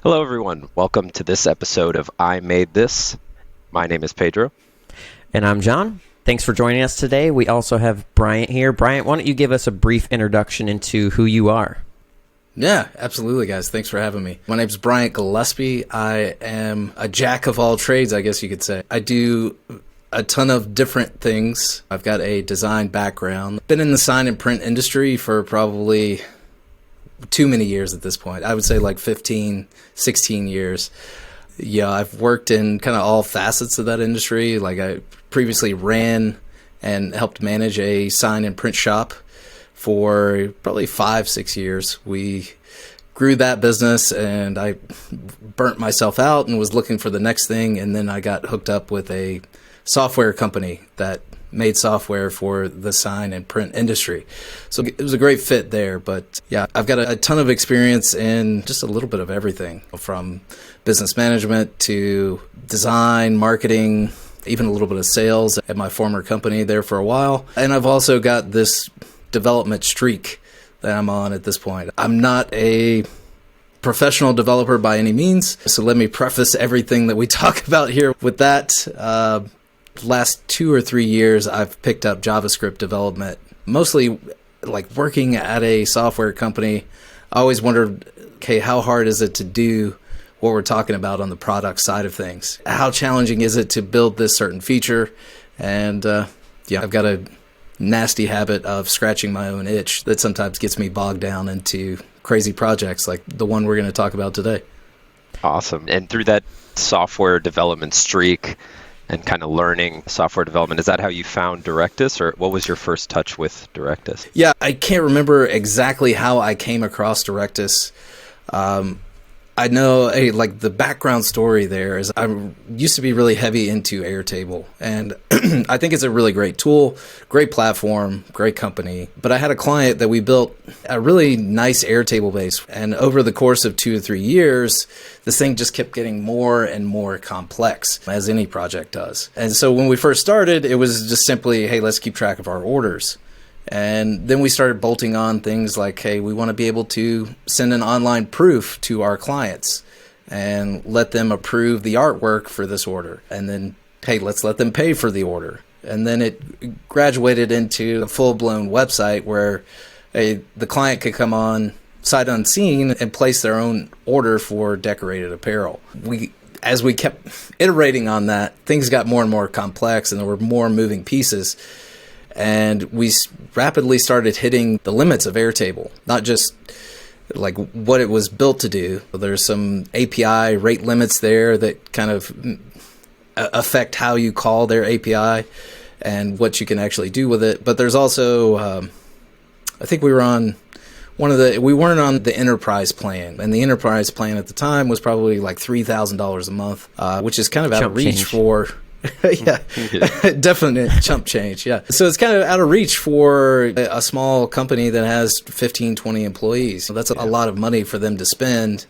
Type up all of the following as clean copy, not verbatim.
Hello, everyone. Welcome to this episode of I Made This. My name is Pedro. And I'm John. Thanks for joining us today. We also have Bryant here. Bryant, why don't you give us a brief introduction into who you are? Yeah, absolutely, guys. Thanks for having me. My name's Bryant Gillespie. I am a jack of all trades, I guess you could say. I do a ton of different things. I've got a design background. Been in the sign and print industry for probably too many years at this point. I would say like 15, 16 years. Yeah, I've worked in kind of all facets of that industry. Like I previously ran and helped manage a sign and print shop for probably 5-6 years. We grew that business and I burnt myself out and was looking for the next thing. And then I got hooked up with a software company that made software for the sign and print industry. So it was a great fit there. But yeah, I've got a ton of experience in just a little bit of everything, from business management to design, marketing, even a little bit of sales at my former company there for a while. And I've also got this development streak that I'm on at this point. I'm not a professional developer by any means, so let me preface everything that we talk about here with that. Last 2 or 3 years, I've picked up JavaScript development, mostly like working at a software company. I always wondered, okay, how hard is it to do what we're talking about on the product side of things? How challenging is it to build this certain feature? And I've got a nasty habit of scratching my own itch that sometimes gets me bogged down into crazy projects like the one we're going to talk about today. Awesome. And through that software development streak and kind of learning software development, is that how you found Directus, or what was your first touch with Directus? Yeah, I can't remember exactly how I came across Directus. I know like the background story there is I used to be really heavy into Airtable, and I think it's a really great tool, great platform, great company. But I had a client that we built a really nice Airtable base, and over the course of 2 or 3 years, this thing just kept getting more and more complex, as any project does. And so when we first started, it was just simply, hey, let's keep track of our orders. And then we started bolting on things like, hey, we want to be able to send an online proof to our clients and let them approve the artwork for this order. And then, hey, let's let them pay for the order. And then it graduated into a full-blown website where the client could come on sight unseen and place their own order for decorated apparel. As we kept iterating on that, things got more and more complex and there were more moving pieces. And we rapidly started hitting the limits of Airtable, not just like what it was built to do. There's some API rate limits there that kind of affect how you call their API and what you can actually do with it. But there's also, I think we were on we weren't on the enterprise plan. And the enterprise plan at the time was probably like $3,000 a month, which is kind of out of reach for... yeah, definite chump change. Yeah. So it's kind of out of reach for a small company that has 15, 20 employees. So that's a lot of money for them to spend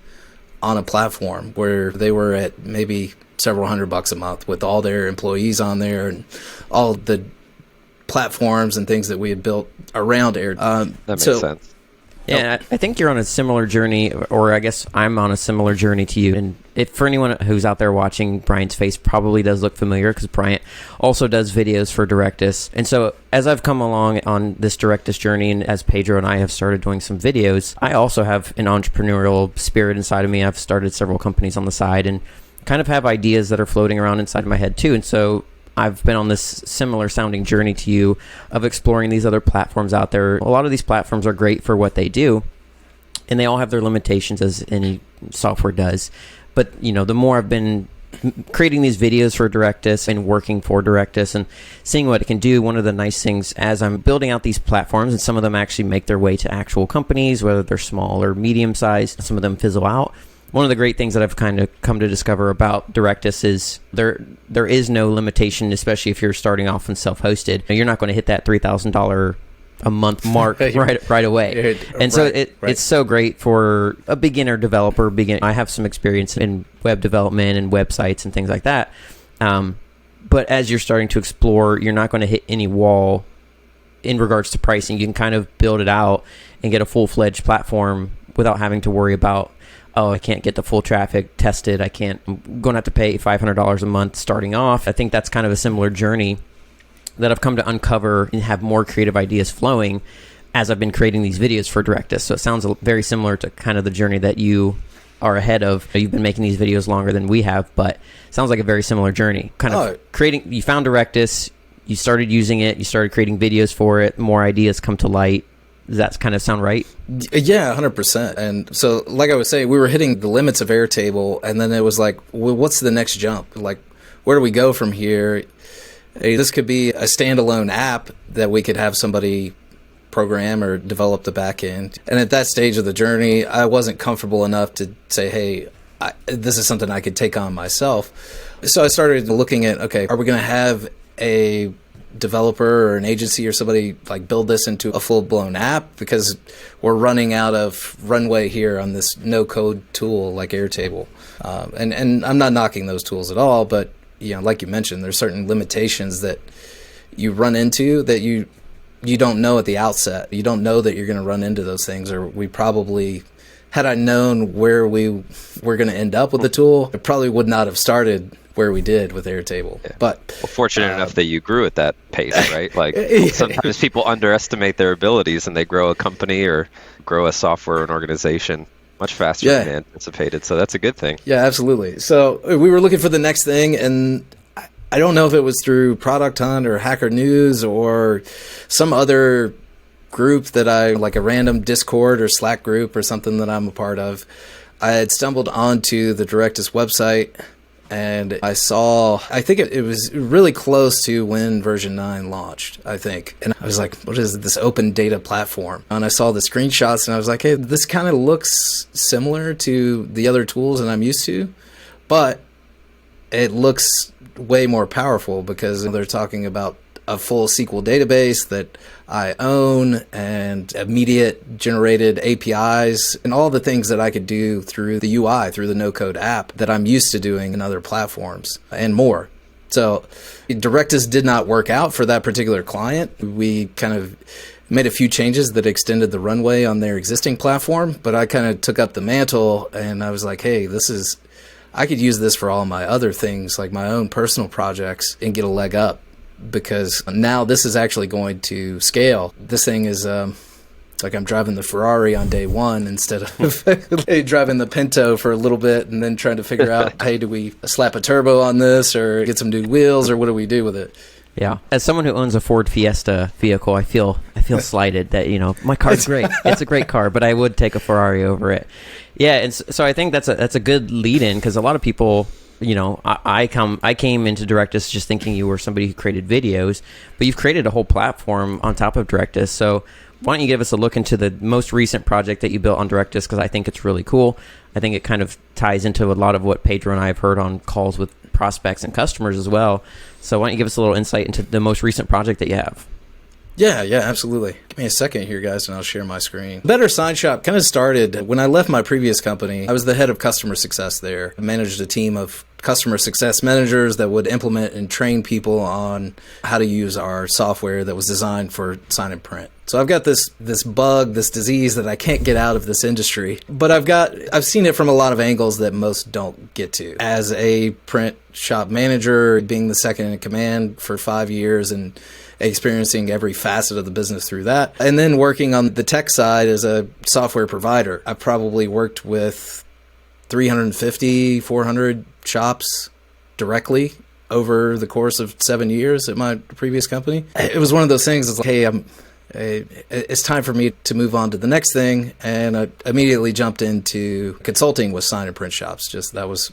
on a platform where they were at maybe several $100 a month with all their employees on there and all the platforms and things that we had built around Air. That makes sense. Yeah, I think you're on a similar journey, or I guess I'm on a similar journey to you. And for anyone who's out there watching, Bryant's face probably does look familiar because Bryant also does videos for Directus. And so as I've come along on this Directus journey, and as Pedro and I have started doing some videos, I also have an entrepreneurial spirit inside of me. I've started several companies on the side and kind of have ideas that are floating around inside my head too. And so I've been on this similar sounding journey to you of exploring these other platforms out there. A lot of these platforms are great for what they do, and they all have their limitations, as any software does. But, you know, the more I've been creating these videos for Directus and working for Directus and seeing what it can do, one of the nice things as I'm building out these platforms, and some of them actually make their way to actual companies, whether they're small or medium sized, some of them fizzle out. One of the great things that I've kind of come to discover about Directus is there is no limitation, especially if you're starting off and self-hosted. You're not going to hit that $3,000 a month mark right away. And so it's so great for a beginner developer. I have some experience in web development and websites and things like that. But as you're starting to explore, you're not going to hit any wall in regards to pricing. You can kind of build it out and get a full-fledged platform without having to worry about oh, I can't get the full traffic tested. I'm going to have to pay $500 a month starting off. I think that's kind of a similar journey that I've come to uncover and have more creative ideas flowing as I've been creating these videos for Directus. So it sounds very similar to kind of the journey that you are ahead of. You've been making these videos longer than we have, but it sounds like a very similar journey. Kind of creating, you found Directus, you started using it, you started creating videos for it, more ideas come to light. Does that kind of sound right? Yeah, 100%. And so, like I was saying, we were hitting the limits of Airtable, and then it was like, well, what's the next jump? Like, where do we go from here? Hey, this could be a standalone app that we could have somebody program or develop the backend. And at that stage of the journey, I wasn't comfortable enough to say, hey, this is something I could take on myself. So I started looking at, okay, are we going to have a developer or an agency or somebody like build this into a full-blown app? Because we're running out of runway here on this no-code tool like Airtable. And I'm not knocking those tools at all, but like you mentioned, there's certain limitations that you run into that you don't know at the outset. You don't know that you're going to run into those things, or we probably, had I known where we were going to end up with the tool, it probably would not have started where we did with Airtable. Yeah. But fortunate enough that you grew at that pace, right? Like sometimes people underestimate their abilities and they grow a company or grow a software and organization much faster than they anticipated. So that's a good thing. Yeah, absolutely. So we were looking for the next thing, and I don't know if it was through Product Hunt or Hacker News or some other group that like a random Discord or Slack group or something that I'm a part of. I had stumbled onto the Directus website, and I think it was really close to when version 9 launched, I think. And I was like, what is this open data platform? And I saw the screenshots, and I was like, hey, this kind of looks similar to the other tools that I'm used to, but it looks way more powerful because they're talking about a full SQL database that I own and immediate generated APIs and all the things that I could do through the UI, through the no-code app that I'm used to doing in other platforms and more. So Directus did not work out for that particular client. We kind of made a few changes that extended the runway on their existing platform, but I kind of took up the mantle and I was like, hey, I could use this for all my other things, like my own personal projects, and get a leg up, because now this is actually going to scale. This thing is like I'm driving the Ferrari on day one instead of driving the Pinto for a little bit and then trying to figure out, hey, do we slap a turbo on this or get some new wheels, or what do we do with it? Yeah. As someone who owns a Ford Fiesta vehicle, I feel slighted that, my car's great. It's a great car, but I would take a Ferrari over it. Yeah, and so I think that's a good lead in, because a lot of people, I came into Directus just thinking you were somebody who created videos, but you've created a whole platform on top of Directus. So why don't you give us a look into the most recent project that you built on Directus, because I think it's really cool. I think it kind of ties into a lot of what Pedro and I have heard on calls with prospects and customers as well. So why don't you give us a little insight into the most recent project that you have? Yeah, absolutely. Give me a second here, guys, and I'll share my screen. Better Sign Shop kind of started when I left my previous company. I was the head of customer success there. I managed a team of customer success managers that would implement and train people on how to use our software that was designed for sign and print. So I've got this bug, this disease that I can't get out of this industry, but I've seen it from a lot of angles that most don't get to. As a print shop manager, being the second in command for 5 years and experiencing every facet of the business through that, and then working on the tech side as a software provider. I probably worked with 350, 400 shops directly over the course of 7 years at my previous company. It was one of those things. It's like, hey, it's time for me to move on to the next thing, and I immediately jumped into consulting with sign and print shops. Just that was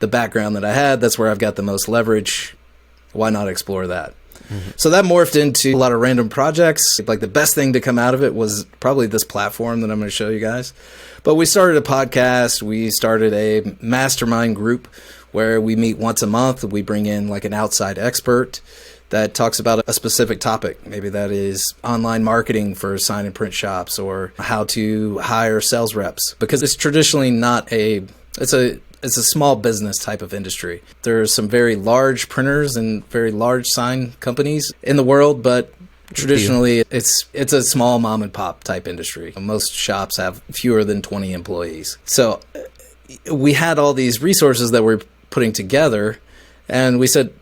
the background that I had. That's where I've got the most leverage. Why not explore that? Mm-hmm. So that morphed into a lot of random projects. Like the best thing to come out of it was probably this platform that I'm going to show you guys. But we started a podcast. We started a mastermind group where we meet once a month. We bring in like an outside expert that talks about a specific topic. Maybe that is online marketing for sign and print shops, or how to hire sales reps, because it's traditionally not it's a small business type of industry. There's some very large printers and very large sign companies in the world, but traditionally it's a small mom and pop type industry. Most shops have fewer than 20 employees. So we had all these resources that we're putting together, and we said,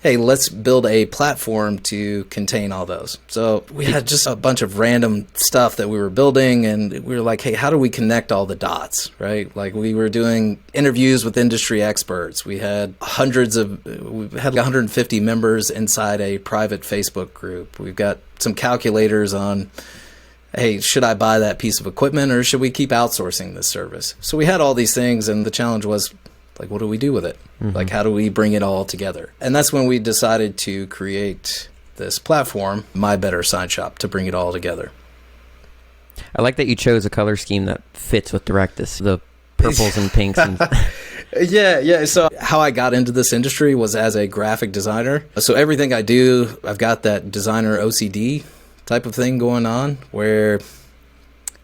hey, let's build a platform to contain all those. So we had just a bunch of random stuff that we were building, and we were like, hey, how do we connect all the dots, right? Like, we were doing interviews with industry experts. We had 150 members inside a private Facebook group. We've got some calculators on, hey, should I buy that piece of equipment, or should we keep outsourcing this service? So we had all these things, and the challenge was, like, what do we do with it? Mm-hmm. Like, how do we bring it all together? And that's when we decided to create this platform, My Better Sign Shop, to bring it all together. I like that you chose a color scheme that fits with Directus, the purples and pinks. And Yeah. So how I got into this industry was as a graphic designer. So everything I do, I've got that designer OCD type of thing going on, where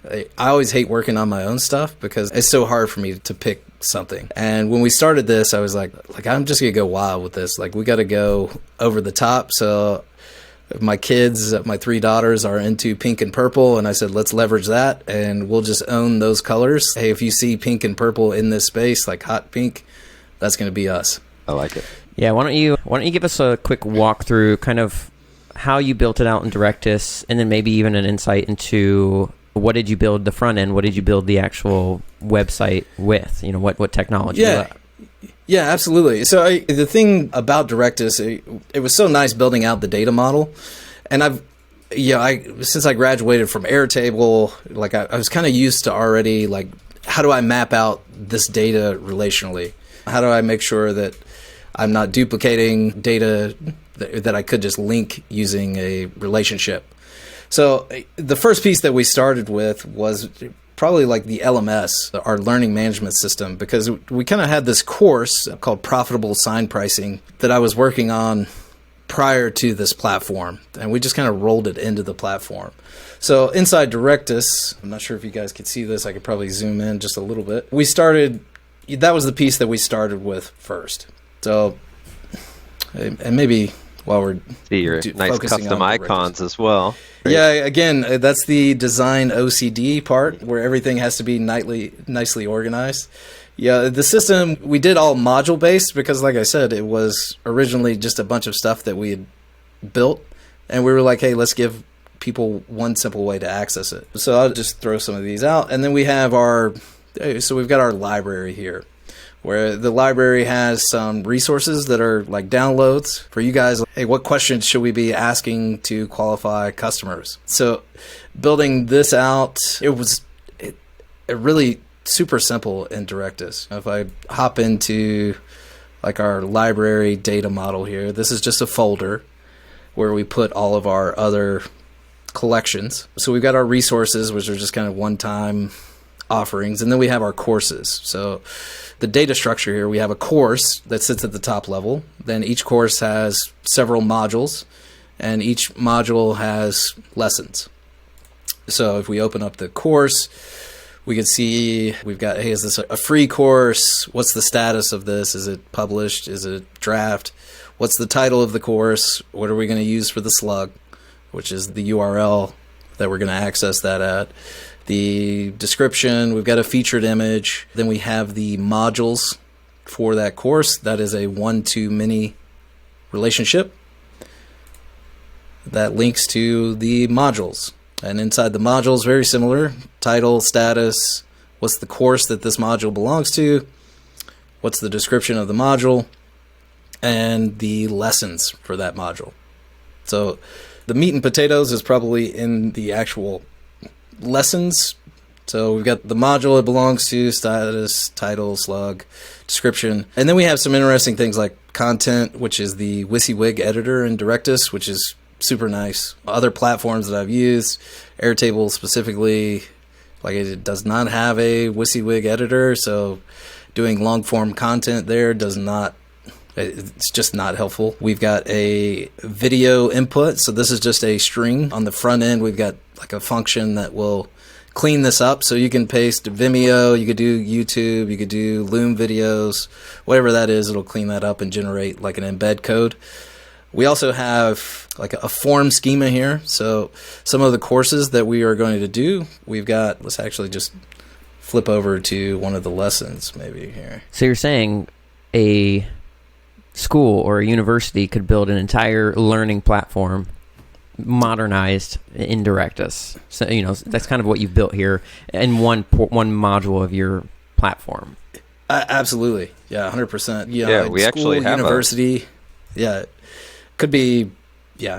I always hate working on my own stuff because it's so hard for me to pick something. And when we started this, I was like I'm just gonna go wild with this. Like, we got to go over the top. So my kids, my 3 daughters, are into pink and purple, and I said, let's leverage that, and we'll just own those colors. Hey, if you see pink and purple in this space, like hot pink, that's gonna be us. I like it. Yeah, why don't you give us a quick walkthrough, kind of how you built it out in Directus, and then maybe even an insight into what did you build the front end? What did you build the actual website with? You know, what technology? Yeah, absolutely. So the thing about Directus, it was so nice building out the data model. And since I graduated from Airtable, like I was kind of used to already, like, how do I map out this data relationally? How do I make sure that I'm not duplicating data that I could just link using a relationship? So the first piece that we started with was probably like the LMS, our learning management system, because we kind of had this course called Profitable Sign Pricing that I was working on prior to this platform, and we just kind of rolled it into the platform. So inside Directus, I'm not sure if you guys could see this, I could probably zoom in just a little bit. That was the piece that we started with first. So, and maybe while we're see your nice custom icons as well. Right? Yeah, again, that's the design OCD part, where everything has to be nicely organized. Yeah, the system, we did all module based because, like I said, it was originally just a bunch of stuff that we had built, and we were like, hey, let's give people one simple way to access it. So I'll just throw some of these out, and then we've got our library here, where the library has some resources that are like downloads for you guys. Hey, what questions should we be asking to qualify customers? So building this out, it really super simple in Directus. If I hop into like our library data model here, this is just a folder where we put all of our other collections. So we've got our resources, which are just kind of one-time offerings, and then we have our courses. So the data structure here, we have a course that sits at the top level. Then each course has several modules, and each module has lessons. So if we open up the course, we can see we've got, hey, is this a free course? What's the status of this? Is it published? Is it draft? What's the title of the course? What are we going to use for the slug, which is the URL that we're going to access that at? The description, we've got a featured image. Then we have the modules for that course. That is a 1-to-many relationship that links to the modules. And inside the modules, very similar: title, status, what's the course that this module belongs to, what's the description of the module, and the lessons for that module. So the meat and potatoes is probably in the actual lessons. So we've got the module it belongs to, status, title, slug, description. And then we have some interesting things like content, which is the WYSIWYG editor in Directus, which is super nice. Other platforms that I've used, Airtable specifically, like, it does not have a WYSIWYG editor, so doing long form content there it's just not helpful. We've got a video input, so this is just a string. On the front end, we've got like a function that will clean this up, so you can paste Vimeo, you could do YouTube, you could do Loom videos, whatever that is, it'll clean that up and generate like an embed code. We also have like a form schema here, so some of the courses that we are going to do, we've got, let's actually just flip over to one of the lessons maybe here. So you're saying a school or a university could build an entire learning platform modernized in Directus. So, that's kind of what you've built here in one module of your platform. Absolutely. Yeah, 100%. Yeah, we actually have university. Could be,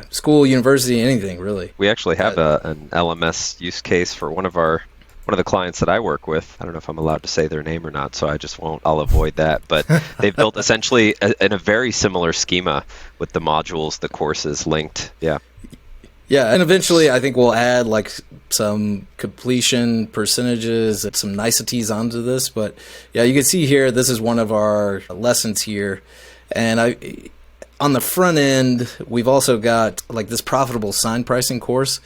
school, university, anything really. We actually have an LMS use case for one of the clients that I work with. I don't know if I'm allowed to say their name or not, so I'll avoid that. But they've built essentially in a very similar schema with the modules, the courses linked. Yeah. Yeah, and eventually I think we'll add like some completion percentages and some niceties onto this. But yeah, you can see here, this is one of our lessons here. And on the front end, we've also got like this profitable sign pricing course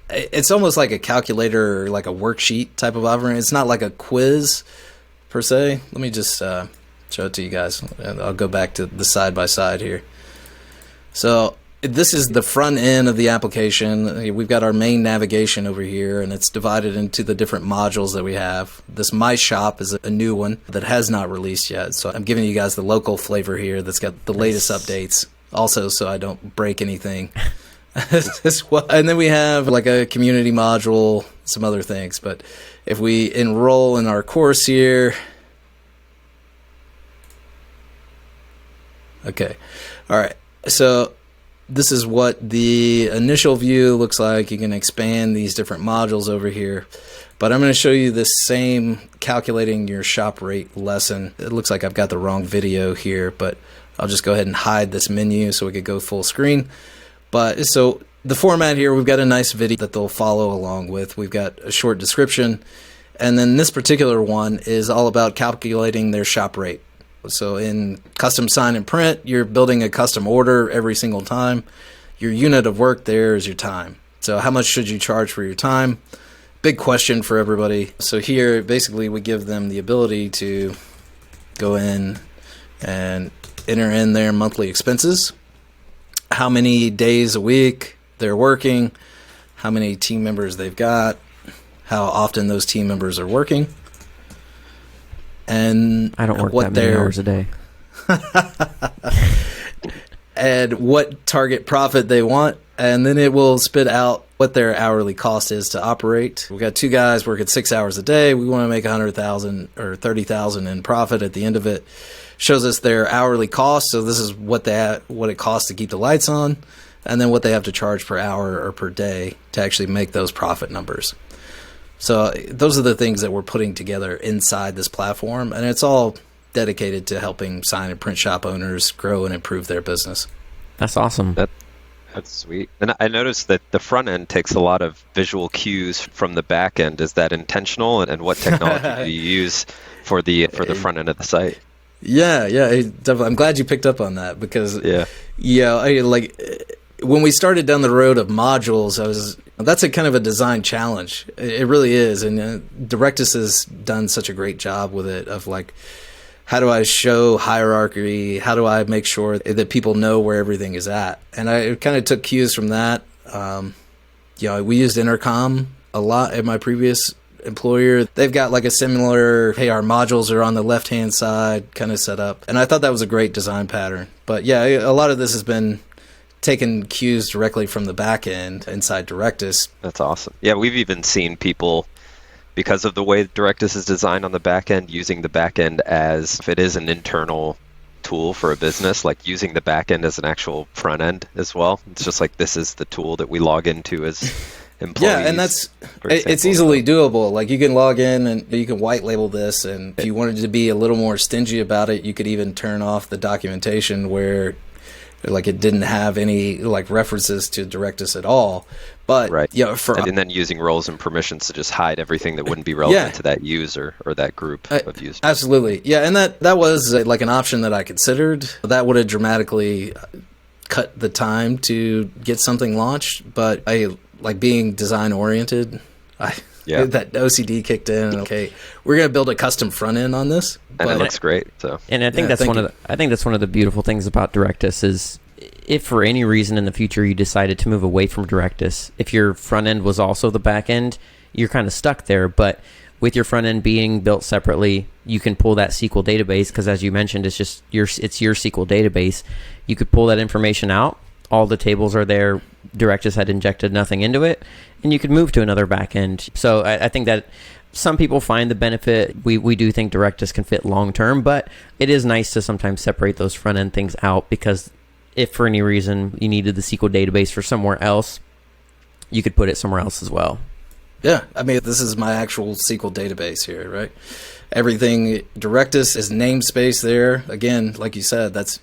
it's almost like a calculator or like a worksheet type of offering. It's not like a quiz per se. Let me just show it to you guys. And I'll go back to the side by side here. So this is the front end of the application. We've got our main navigation over here, and it's divided into the different modules that we have. This My Shop is a new one that has not released yet. So I'm giving you guys the local flavor here that's got the latest updates. Also, so I don't break anything. And then we have like a community module, some other things. But if we enroll in our course here. Okay. All right. So this is what the initial view looks like. You can expand these different modules over here. But I'm going to show you this same calculating your shop rate lesson. It looks like I've got the wrong video here, but I'll just go ahead and hide this menu so we could go full screen. But so the format here, we've got a nice video that they'll follow along with. We've got a short description. And then this particular one is all about calculating their shop rate. So in custom sign and print, you're building a custom order every single time. Your unit of work there is your time. So how much should you charge for your time? Big question for everybody. So here, basically, we give them the ability to go in and enter in their monthly expenses, how many days a week they're working, how many team members they've got, how often those team members are working. And I don't work that many hours a day. And what target profit they want, and then it will spit out what their hourly cost is to operate. We've got two guys working 6 hours a day. We want to make $100,000 or $30,000 in profit at the end of it. Shows us their hourly cost. So this is what it costs to keep the lights on, and then what they have to charge per hour or per day to actually make those profit numbers. So those are the things that we're putting together inside this platform, and it's all dedicated to helping sign and print shop owners grow and improve their business. That's awesome. That's sweet. And I noticed that the front end takes a lot of visual cues from the back end. Is that intentional? And what technology do you use for the front end of the site? Yeah, definitely. I'm glad you picked up on that because when we started down the road of modules, that's a kind of a design challenge. It really is, and Directus has done such a great job with it. Of like, how do I show hierarchy? How do I make sure that people know where everything is at? And I kind of took cues from that. We used Intercom a lot at my previous employer. They've got like a similar, hey, our modules are on the left-hand side kind of setup. And I thought that was a great design pattern. But yeah, a lot of this has been taking cues directly from the back end inside Directus. That's awesome. Yeah, we've even seen people, because of the way Directus is designed on the back end, using the back end as, if it is an internal tool for a business, like using the back end as an actual front end as well. It's just like, this is the tool that we log into as employees. Yeah, and it's easily doable. Like you can log in and you can white label this, and if you wanted to be a little more stingy about it, you could even turn off the documentation where like it didn't have any like references to Directus at all. But right. And then using roles and permissions to just hide everything that wouldn't be relevant to that user or that group of users. Absolutely. Yeah, and that was like an option that I considered. That would have dramatically cut the time to get something launched, but I like being design oriented. That OCD kicked in. Okay, we're going to build a custom front end on this, and it looks great. So, and I think that's one of the beautiful things about Directus is, if for any reason in the future you decided to move away from Directus, if your front end was also the back end, you're kind of stuck there. But with your front end being built separately, you can pull that SQL database, because as you mentioned, it's your SQL database. You could pull that information out. All the tables are there. Directus had injected nothing into it, and you could move to another backend. So I think that some people find the benefit. We do think Directus can fit long term, but it is nice to sometimes separate those front end things out, because if for any reason you needed the SQL database for somewhere else, you could put it somewhere else as well. Yeah, I mean, this is my actual SQL database here, right? Everything, Directus is namespace there. Again, like you said, this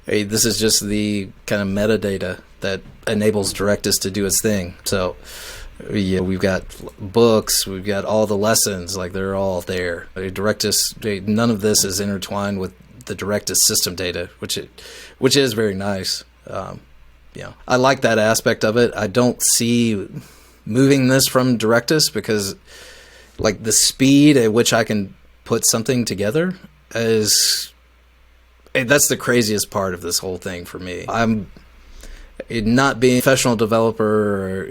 is just the kind of metadata that enables Directus to do its thing. So yeah, we've got books, we've got all the lessons, like they're all there. Directus, none of this is intertwined with the Directus system data, which is very nice. I like that aspect of it. I don't see moving this from Directus, because like the speed at which I can put something together that's the craziest part of this whole thing for me. I'm not being a professional developer,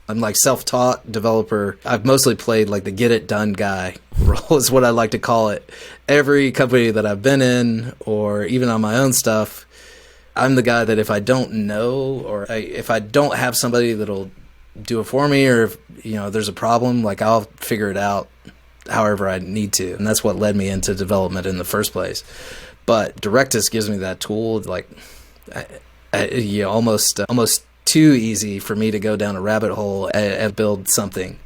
I'm like self-taught developer. I've mostly played like the get it done guy role is what I like to call it. Every company that I've been in, or even on my own stuff, I'm the guy that if I don't know, or if I don't have somebody that'll do it for me, or if there's a problem, like I'll figure it out however I need to. And that's what led me into development in the first place. But Directus gives me that tool, like almost too easy for me to go down a rabbit hole and build something.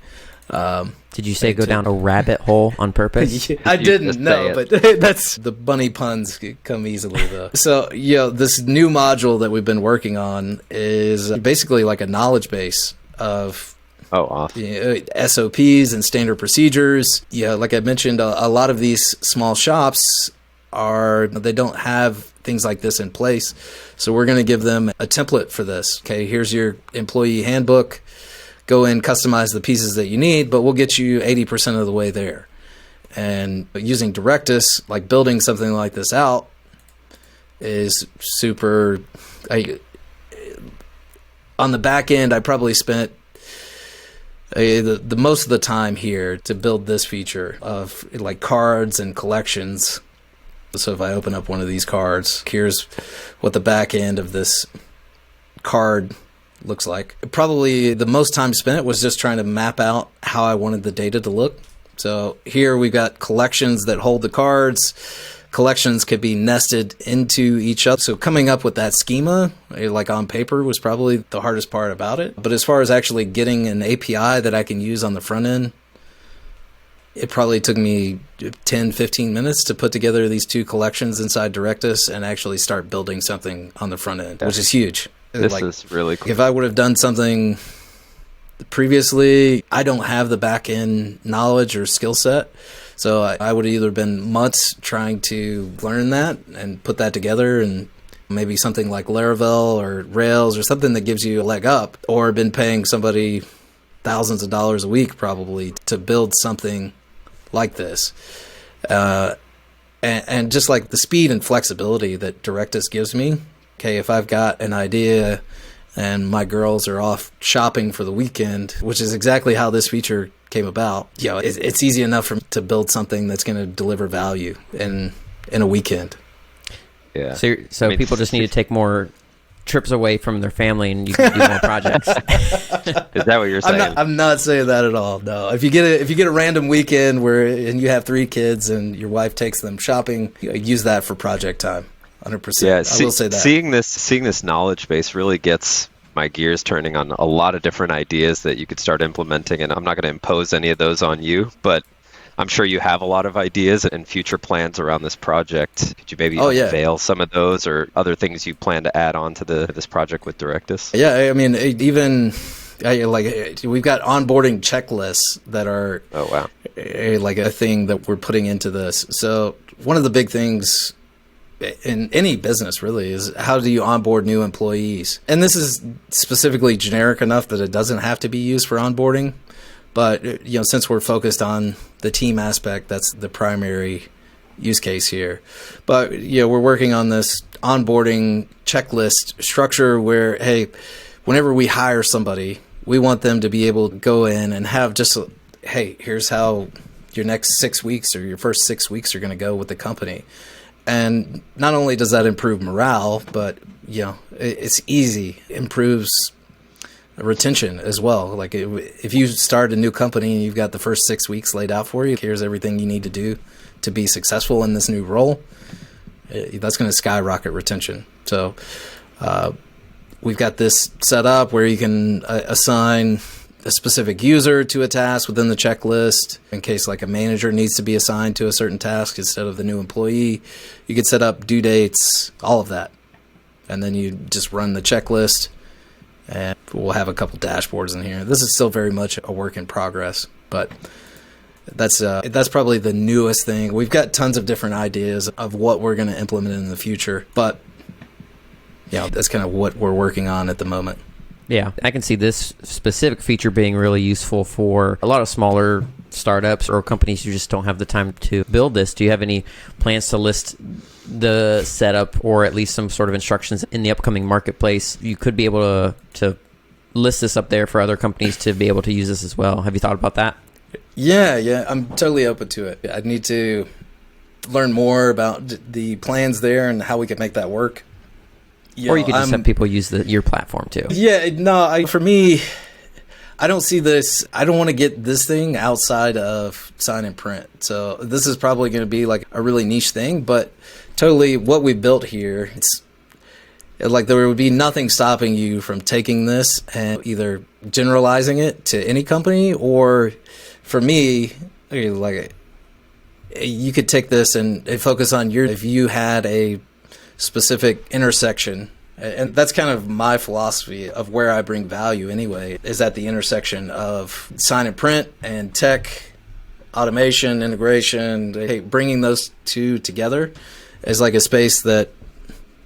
Did you say go down a rabbit hole on purpose? I didn't know, but that's the bunny puns come easily though. So this new module that we've been working on is basically like a knowledge base of awesome. SOPs and standard procedures. Like I mentioned, a lot of these small shops they don't have things like this in place. So we're going to give them a template for this. Okay, here's your employee handbook. Go in, customize the pieces that you need, but we'll get you 80% of the way there. And using Directus, like building something like this out is super. On the back end, I probably spent the most of the time here to build this feature of like cards and collections. So if I open up one of these cards, here's what the back end of this card looks like. Probably the most time spent was just trying to map out how I wanted the data to look. So here we've got collections that hold the cards. Collections could be nested into each other. So coming up with that schema, like on paper, was probably the hardest part about it. But as far as actually getting an API that I can use on the front end, it probably took me 10, 15 minutes to put together these two collections inside Directus and actually start building something on the front end, which is huge. This is really cool. If I would have done something previously, I don't have the back end knowledge or skill set. So I would have either been months trying to learn that and put that together, and maybe something like Laravel or Rails or something that gives you a leg up, or been paying somebody thousands of dollars a week probably to build something like this. And just like the speed and flexibility that Directus gives me. Okay, if I've got an idea and my girls are off shopping for the weekend, which is exactly how this feature came about, it's easy enough for me to build something that's going to deliver value in a weekend. Yeah. So people just need to take more trips away from their family, and you can do more projects. Is that what you're saying? I'm not saying that at all. No. If you get a random weekend and you have 3 kids and your wife takes them shopping, use that for project time. 100%. Yeah, I will say that. Seeing this knowledge base really gets my gears turning on a lot of different ideas that you could start implementing. And I'm not going to impose any of those on you, but I'm sure you have a lot of ideas and future plans around this project. Could you maybe unveil some of those or other things you plan to add on to this project with Directus? Yeah, I mean, even we've got onboarding checklists that are like a thing that we're putting into this. So one of the big things in any business really is, how do you onboard new employees? And this is specifically generic enough that it doesn't have to be used for onboarding. But since we're focused on the team aspect, that's the primary use case here. But we're working on this onboarding checklist structure where, hey, whenever we hire somebody, We want them to be able to go in and have just, hey, here's how your next 6 weeks or your first 6 weeks are going to go with the company. And not only does that improve morale, but, it's easy, improves retention as well. Like if you start a new company and you've got the first 6 weeks laid out for you, here's everything you need to do to be successful in this new role, that's going to skyrocket retention. So we've got this set up where you can assign a specific user to a task within the checklist. In case like a manager needs to be assigned to a certain task instead of the new employee, you could set up due dates, all of that. And then you just run the checklist, and we'll have a couple dashboards in here. This is still very much a work in progress, but that's probably the newest thing. We've got tons of different ideas of what we're going to implement in the future, but that's kind of what we're working on at the moment. Yeah, I can see this specific feature being really useful for a lot of smaller startups or companies who just don't have the time to build this. Do you have any plans to list the setup or at least some sort of instructions in the upcoming marketplace? You could be able to list this up there for other companies to be able to use this as well. Have you thought about that? Yeah, I'm totally open to it. I need to learn more about the plans there and how we can make that work. Or you could just have people use your platform too. Yeah, no, for me, I don't see this. I don't want to get this thing outside of sign and print. So this is probably going to be like a really niche thing, but totally what we built here, it's like there would be nothing stopping you from taking this and either generalizing it to any company, or for me, like you could take this and focus on if you had a specific intersection. And that's kind of my philosophy of where I bring value anyway, is at the intersection of sign and print and tech, automation, integration. Hey, bringing those two together is like a space that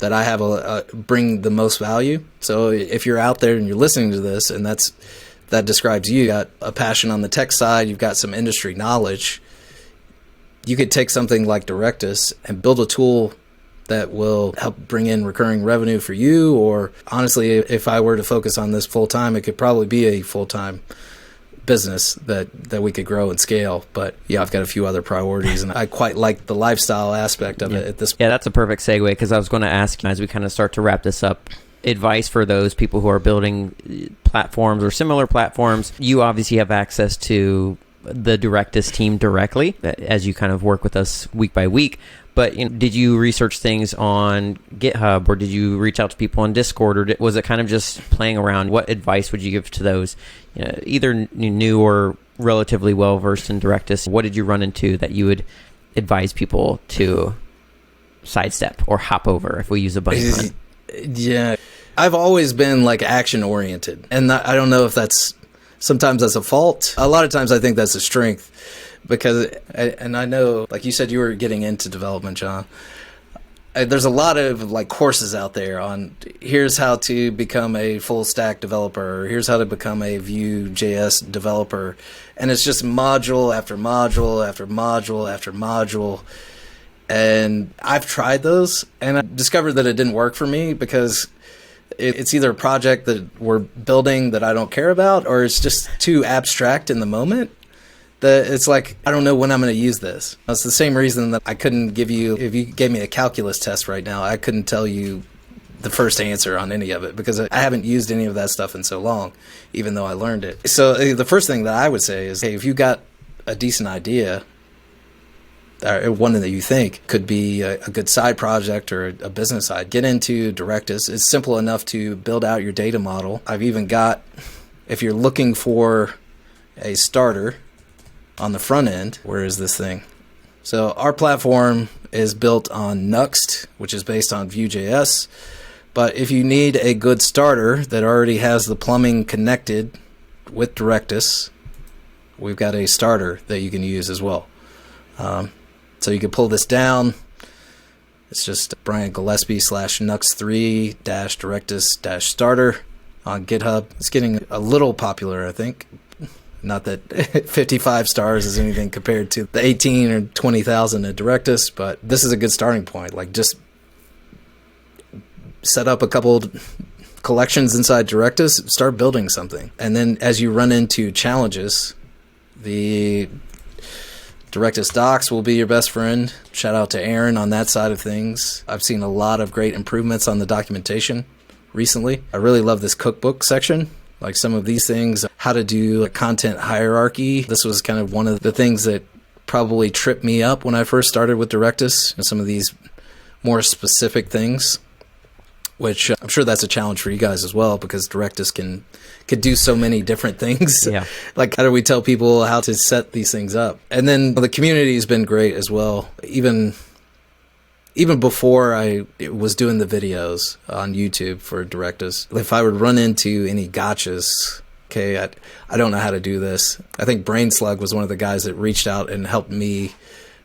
I have bring the most value. So if you're out there and you're listening to this and that describes you got a passion on the tech side, you've got some industry knowledge, you could take something like Directus and build a tool that will help bring in recurring revenue for you. Or honestly, if I were to focus on this full time, it could probably be a full-time business that we could grow and scale. But I've got a few other priorities, and I quite like the lifestyle aspect of it at this point. Yeah, that's a perfect segue, because I was going to ask, as we kind of start to wrap this up, advice for those people who are building platforms or similar platforms. You obviously have access to the Directus team directly as you kind of work with us week by week. But did you research things on GitHub, or did you reach out to people on Discord, or was it kind of just playing around? What advice would you give to those either new or relatively well-versed in Directus? What did you run into that you would advise people to sidestep or hop over, if we use a bunny pun? Yeah. I've always been like action-oriented, and I don't know if sometimes that's a fault. A lot of times I think that's a strength. Because, and I know, like you said, you were getting into development, John. There's a lot of like courses out there on here's how to become a full stack developer, or here's how to become a Vue.js developer. And it's just module after module after module after module. And I've tried those, and I discovered that it didn't work for me because it's either a project that we're building that I don't care about, or it's just too abstract in the moment. It's like, I don't know when I'm going to use this. That's the same reason that I couldn't give you, if you gave me a calculus test right now, I couldn't tell you the first answer on any of it, because I haven't used any of that stuff in so long, even though I learned it. So the first thing that I would say is, hey, if you got a decent idea, or one that you think could be a good side project or a business side, get into Directus. It's simple enough to build out your data model. I've even got, if you're looking for a starter on the front end, where is this thing? So our platform is built on Nuxt, which is based on Vue.js. But if you need a good starter that already has the plumbing connected with Directus, we've got a starter that you can use as well. So you can pull this down. It's just Bryant Gillespie /Nuxt3 Directus starter on GitHub. It's getting a little popular, I think. Not that 55 stars is anything compared to the 18 or 20,000 at Directus, but this is a good starting point. Like, just set up a couple collections inside Directus, start building something. And then as you run into challenges, the Directus docs will be your best friend. Shout out to Aaron on that side of things. I've seen a lot of great improvements on the documentation recently. I really love this cookbook section. Like some of these things, how to do a content hierarchy. This was kind of one of the things that probably tripped me up when I first started with Directus, and some of these more specific things, which I'm sure that's a challenge for you guys as well, because Directus could do so many different things. Yeah. Like, how do we tell people how to set these things up? And then the community has been great as well. Even before I was doing the videos on YouTube for Directus, if I would run into any gotchas, okay, I don't know how to do this. I think Brainslug was one of the guys that reached out and helped me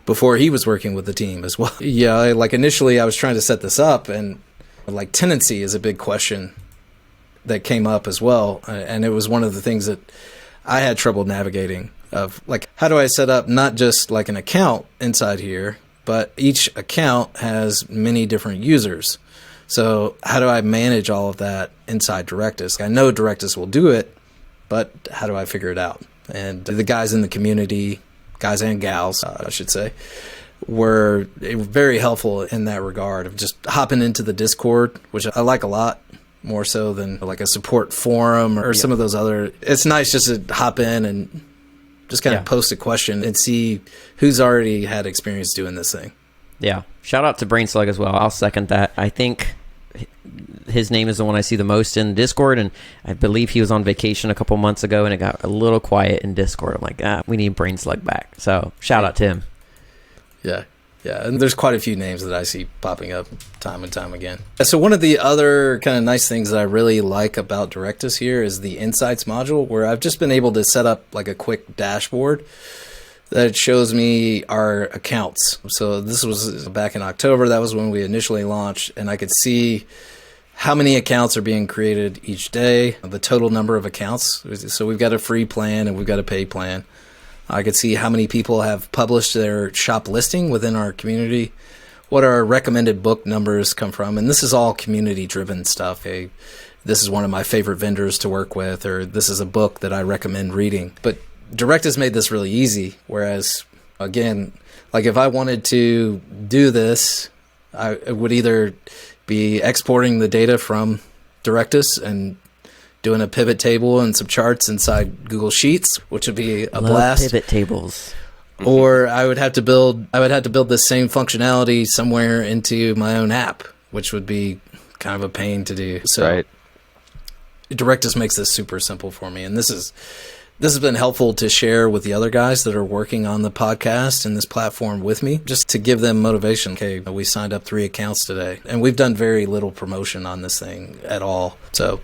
before he was working with the team as well. Yeah, like initially I was trying to set this up, and like tenancy is a big question that came up as well. And it was one of the things that I had trouble navigating, of like, how do I set up not just like an account inside here, but each account has many different users. So how do I manage all of that inside Directus? I know Directus will do it, but how do I figure it out? And the guys in the community, guys and gals, I should say, were very helpful in that regard, of just hopping into the Discord, which I like a lot more so than like a support forum or some of those other. It's nice just to hop in and just kind of post a question and see who's already had experience doing this thing. Yeah. Shout out to Brainslug as well. I'll second that. I think his name is the one I see the most in Discord, and I believe he was on vacation a couple months ago, and it got a little quiet in Discord. I'm like, we need Brainslug back. So shout out to him. Yeah. Yeah, and there's quite a few names that I see popping up time and time again. So one of the other kind of nice things that I really like about Directus here is the Insights module, where I've just been able to set up like a quick dashboard that shows me our accounts. So this was back in October. That was when we initially launched, and I could see how many accounts are being created each day, the total number of accounts. So we've got a free plan and we've got a paid plan. I could see how many people have published their shop listing within our community, what our recommended book numbers come from, and this is all community-driven stuff. Hey, this is one of my favorite vendors to work with, or this is a book that I recommend reading. But Directus made this really easy, whereas, again, like if I wanted to do this, I would either be exporting the data from Directus and doing a pivot table and some charts inside Google Sheets, which would be a blast. Pivot tables. Or I would have to build this same functionality somewhere into my own app, which would be kind of a pain to do. So right. Directus makes this super simple for me, and this has been helpful to share with the other guys that are working on the podcast and this platform with me, just to give them motivation. Okay, we signed up 3 accounts today, and we've done very little promotion on this thing at all. So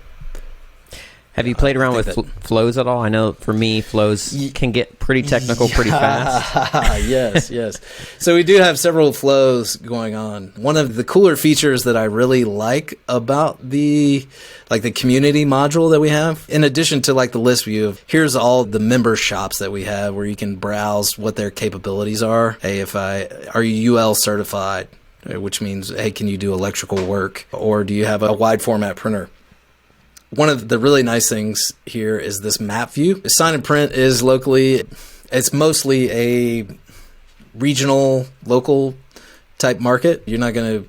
have you played around with flows at all? I know for me, flows can get pretty technical pretty fast. Yes. So we do have several flows going on. One of the cooler features that I really like about the community module that we have, in addition to like the list view of here's all the member shops that we have where you can browse what their capabilities are. Hey, are you UL certified? Which means, hey, can you do electrical work? Or do you have a wide format printer? One of the really nice things here is this map view. Sign and print is it's mostly a regional, local type market. You're not going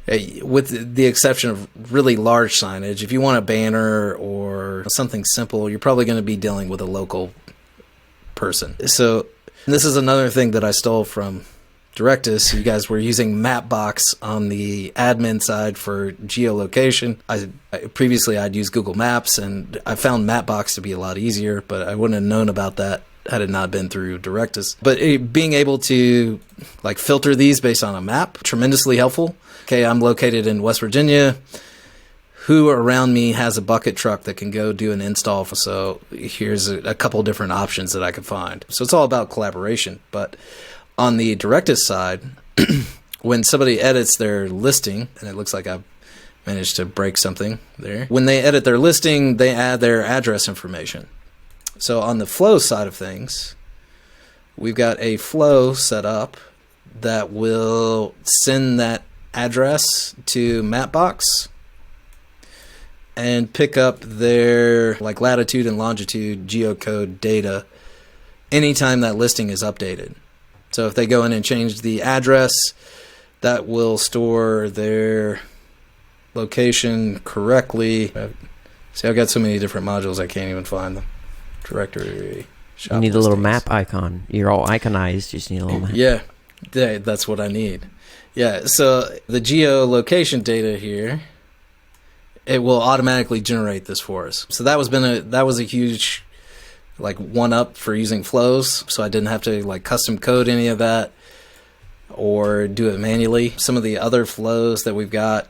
to, with the exception of really large signage, if you want a banner or something simple, you're probably going to be dealing with a local person. So this is another thing that I stole from Directus. You guys were using Mapbox on the admin side for geolocation. Previously I'd used Google Maps, and I found Mapbox to be a lot easier, but I wouldn't have known about that had it not been through Directus. But being able to like filter these based on a map, tremendously helpful. Okay, I'm located in West Virginia. Who around me has a bucket truck that can go do an install? So here's a couple different options that I could find. So it's all about collaboration. But on the Directus side, when somebody edits their listing, and it looks like I've managed to break something there. When they edit their listing, they add their address information. So on the flow side of things, we've got a flow set up that will send that address to Mapbox. and pick up their like latitude and longitude geocode data anytime that listing is updated. So if they go in and change the address, that will store their location correctly. See, I've got so many different modules I can't even find them. Directory. You need a little map icon. You're all iconized. You just need a little map. Yeah, that's what I need. Yeah, so the geolocation data here, it will automatically generate this for us. So that was a huge like one up for using flows. So I didn't have to like custom code any of that or do it manually. Some of the other flows that we've got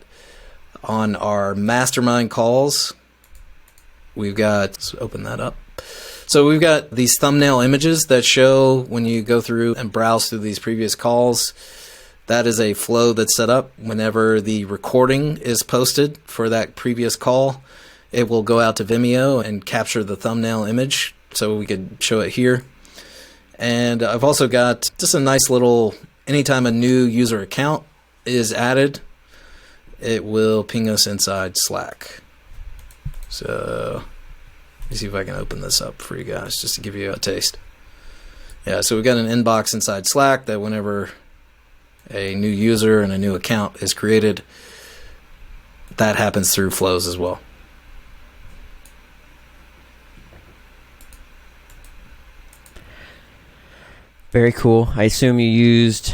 on our mastermind calls, we've got, let's open that up. So we've got these thumbnail images that show when you go through and browse through these previous calls. That is a flow that's set up whenever the recording is posted for that previous call. It will go out to Vimeo and capture the thumbnail image so we could show it here. And I've also got just a nice little, anytime a new user account is added, it will ping us inside Slack. So let me see if I can open this up for you guys just to give you a taste. Yeah, so we've got an inbox inside Slack that whenever a new user and a new account is created, that happens through flows as well. Very cool. I assume you used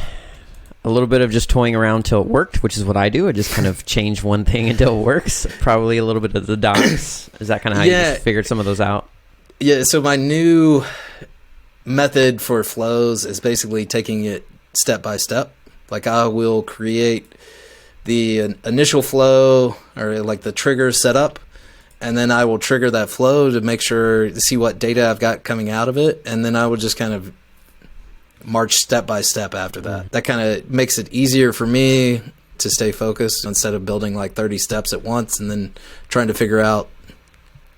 a little bit of just toying around till it worked, which is what I do. I just kind of change one thing until it works. Probably a little bit of the docs. Is that kind of how you just figured some of those out? Yeah, so my new method for flows is basically taking it step by step. Like I will create the initial flow or like the trigger setup, and then I will trigger that flow to make sure to see what data I've got coming out of it, and then I will just kind of march step by step after that. That kind of makes it easier for me to stay focused instead of building like 30 steps at once and then trying to figure out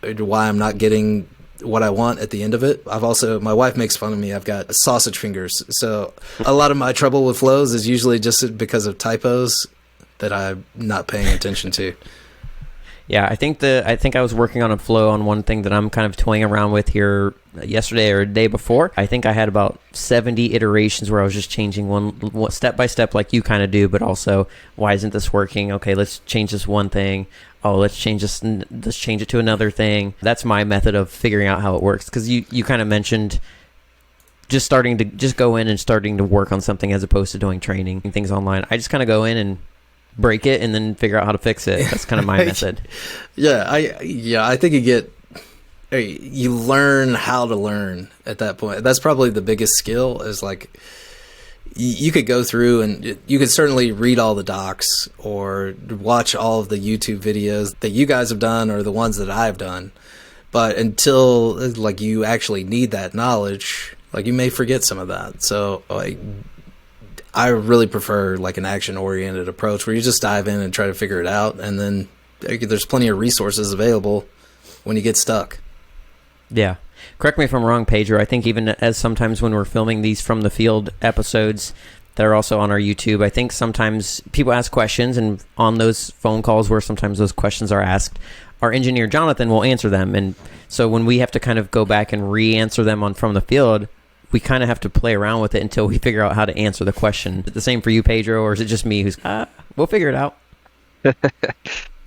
why I'm not getting what I want at the end of it. My wife makes fun of me. I've got sausage fingers. So a lot of my trouble with flows is usually just because of typos that I'm not paying attention to. Yeah, I think I was working on a flow on one thing that I'm kind of toying around with here yesterday or the day before. I think I had about 70 iterations where I was just changing one step by step like you kind of do, but also, why isn't this working? Okay, let's change this one thing. Oh, let's change it to another thing. That's my method of figuring out how it works. Because you kind of mentioned just starting to just go in and starting to work on something as opposed to doing training and things online. I just kind of go in and break it and then figure out how to fix it. That's kind of my method. I think you learn how to learn at that point. That's probably the biggest skill is like, you could go through and you could certainly read all the docs or watch all of the YouTube videos that you guys have done or the ones that I've done. But until like you actually need that knowledge, like you may forget some of that. So I really prefer like an action-oriented approach where you just dive in and try to figure it out. And then there's plenty of resources available when you get stuck. Yeah. Correct me if I'm wrong, Pedro. I think even as sometimes when we're filming these from the field episodes that are also on our YouTube, I think sometimes people ask questions, and on those phone calls where sometimes those questions are asked, our engineer Jonathan will answer them. And so when we have to kind of go back and re-answer them on from the field, we kind of have to play around with it until we figure out how to answer the question. Is it the same for you, Pedro, or is it just me who's, we'll figure it out?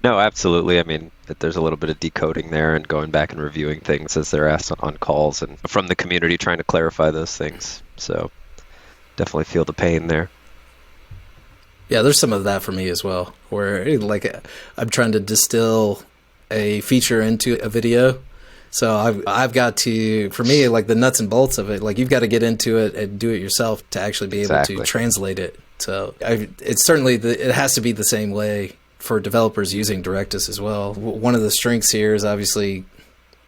No, absolutely. I mean, there's a little bit of decoding there and going back and reviewing things as they're asked on calls and from the community trying to clarify those things. So definitely feel the pain there. Yeah, there's some of that for me as well, where like I'm trying to distill a feature into a video. So I've got to, for me, like the nuts and bolts of it, like you've got to get into it and do it yourself to actually be able to translate it. So it's certainly, it has to be the same way for developers using Directus as well. One of the strengths here is obviously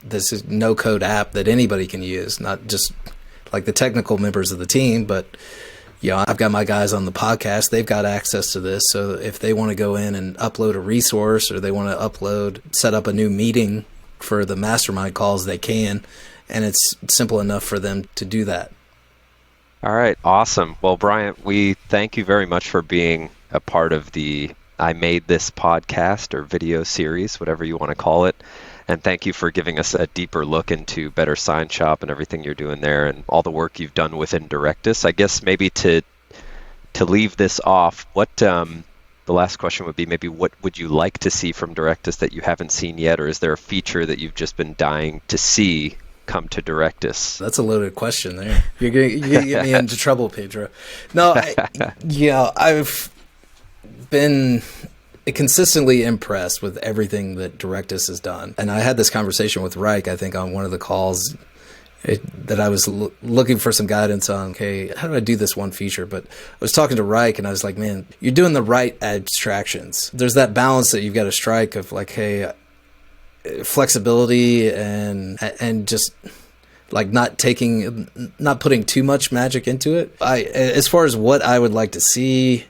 this is no code app that anybody can use, not just like the technical members of the team, but I've got my guys on the podcast. They've got access to this. So if they want to go in and upload a resource or they want to set up a new meeting for the mastermind calls, they can, and it's simple enough for them to do that. All right. Awesome. Well, Bryant, we thank you very much for being a part of the I made this podcast or video series, whatever you want to call it. And thank you for giving us a deeper look into Better Sign Shop and everything you're doing there and all the work you've done within Directus. I guess maybe to leave this off, what the last question would be maybe what would you like to see from Directus that you haven't seen yet, or is there a feature that you've just been dying to see come to Directus? That's a loaded question there. You're gonna get me into trouble, Pedro. No, I've been consistently impressed with everything that Directus has done. And I had this conversation with Reich, I think, on one of the calls that I was looking for some guidance on, okay, how do I do this one feature? But I was talking to Reich, and I was like, man, you're doing the right abstractions. There's that balance that you've got to strike of like, hey, flexibility and just like not putting too much magic into it. As far as what I would like to see,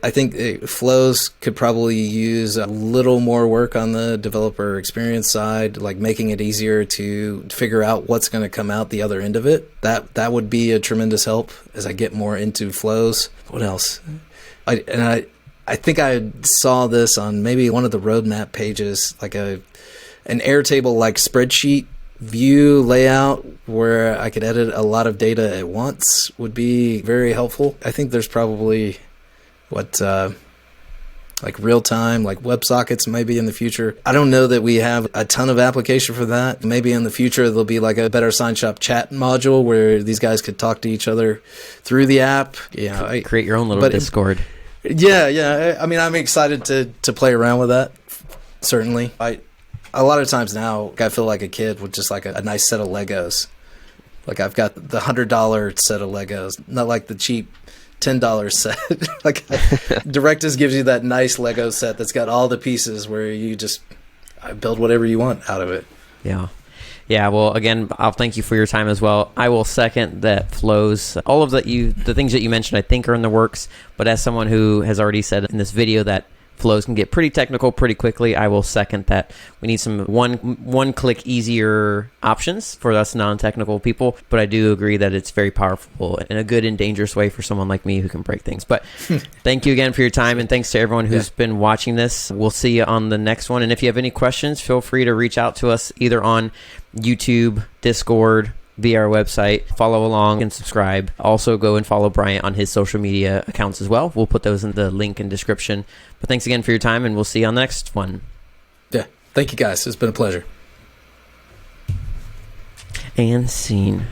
I think flows could probably use a little more work on the developer experience side, like making it easier to figure out what's going to come out the other end of it. That would be a tremendous help as I get more into flows. What else? I think I saw this on maybe one of the roadmap pages, like an Airtable like spreadsheet view layout where I could edit a lot of data at once would be very helpful. I think there's probably like real time, like WebSockets maybe in the future. I don't know that we have a ton of application for that. Maybe in the future there'll be like a Better Sign Shop chat module where these guys could talk to each other through the app. Yeah, create your own little Discord. Yeah. I mean, I'm excited to play around with that. Certainly, a lot of times now I feel like a kid with just like a nice set of Legos. Like I've got the $100 set of Legos, not like the cheap $10 set. Like Directus gives you that nice Lego set that's got all the pieces where you just build whatever you want out of it. Yeah. Well, again, I'll thank you for your time as well. I will second that flows. All of the things that you mentioned, I think are in the works. But as someone who has already said in this video that flows can get pretty technical pretty quickly, I will second that. We need some one-click easier options for us non-technical people, but I do agree that it's very powerful in a good and dangerous way for someone like me who can break things. But thank you again for your time, and thanks to everyone who's been watching this. We'll see you on the next one, and if you have any questions, feel free to reach out to us either on YouTube, Discord, via our website. Follow along and subscribe. Also go and follow Bryant on his social media accounts as well. We'll put those in the link and description. But thanks again for your time, and we'll see you on the next one. Yeah. Thank you, guys. It's been a pleasure. And scene.